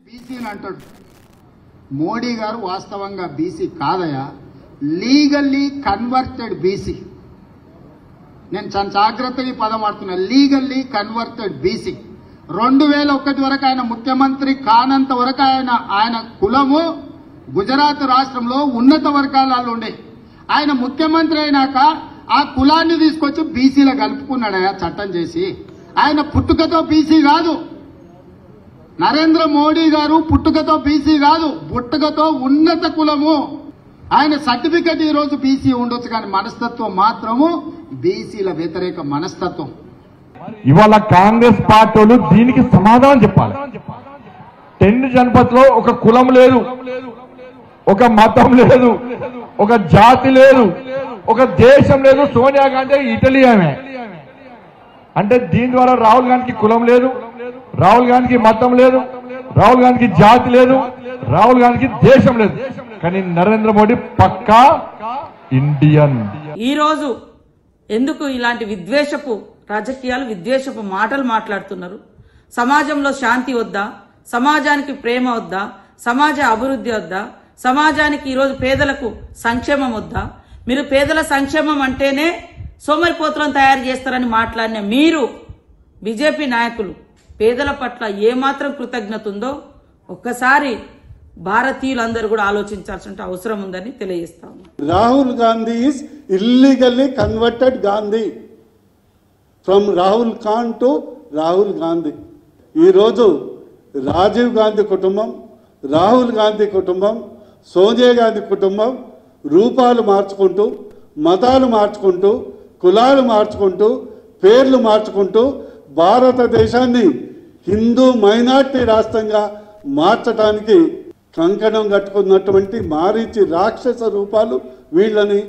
బీసీని అంటాడు. మోడీ గారు వాస్తవంగా బీసీ కాదయా, లీగల్లీ కన్వర్టెడ్ బీసీ. నేను చాలా జాగ్రత్తగా పదం వాడుతున్నా, లీగల్లీ కన్వర్టెడ్ బీసీ. 2001 వరకు ఆయన ముఖ్యమంత్రి కానంత వరకు ఆయన కులము గుజరాత్ రాష్ట్రంలో ఉన్నత వర్గాలలో ఉండే. ఆయన ముఖ్యమంత్రి అయినాక ఆ కులాన్ని తీసుకొచ్చి బీసీలో కలుపుకున్నాడయా చట్టం చేసి. ఆయన పుట్టుకతో బీసీ కాదు, నరేంద్ర మోడీ గారు పుట్టుకతో బీసీ కాదు, పుట్టుకతో ఉన్నత కులము. ఆయన సర్టిఫికెట్ ఈ రోజు బీసీ ఉండొచ్చు, కానీ మనస్తత్వం మాత్రము బీసీల వ్యతిరేక మనస్తత్వం. ఇవాళ కాంగ్రెస్ పార్టీలు దీనికి సమాధానం చెప్పాలి. 10 జనపథ్లో ఒక కులం లేదు, ఒక మతం లేదు, ఒక జాతి లేదు, ఒక దేశం లేదు. సోనియా గాంధీ ఇటలీ ఆమె. అంటే దీని ద్వారా రాహుల్ గాంధీకి కులం లేదు, రాహుల్ గాంధీకి మతం లేదు, రాహుల్ గాంధీకి జాతి లేదు, రాహుల్ గాంధీకి దేశం లేదు. కానీ నరేంద్ర మోడీ పక్కా ఇండియన్. ఈ రోజు ఎందుకు ఇలాంటి విద్వేషపు రాజకీయాలు, విద్వేషపు మాటలు మాట్లాడుతున్నారు? సమాజంలో శాంతి వద్దా? సమాజానికి ప్రేమ వద్దా? సమాజ అభివృద్ధి వద్దా? సమాజానికి ఈరోజు పేదలకు సంక్షేమం వద్దా? మీరు పేదల సంక్షేమం అంటేనే సోమరిపోతులను తయారు చేస్తారని మాట్లాడిన మీరు, బీజేపీ నాయకులు, పేదల పట్ల ఏమాత్రం కృతజ్ఞత ఉందో ఒక్కసారి భారతీయులందరూ కూడా ఆలోచించాల్సిన అవసరం ఉందని తెలియజేస్తాం. Rahul Gandhi is illegally converted Gandhi. From Rahul Khan to Rahul Gandhi. ఈరోజు రాజీవ్ గాంధీ కుటుంబం, రాహుల్ గాంధీ కుటుంబం, సోనియా గాంధీ కుటుంబం రూపాలు మార్చుకుంటూ, మతాలు మార్చుకుంటూ, కులాలు మార్చుకుంటూ, పేర్లు మార్చుకుంటూ భారతదేశాన్ని హిందూ మైనార్టీ రాష్ట్రంగా మార్చడానికి కంకణం కట్టుకున్నటువంటి మారీచి రాక్షస రూపాలు వీళ్ళని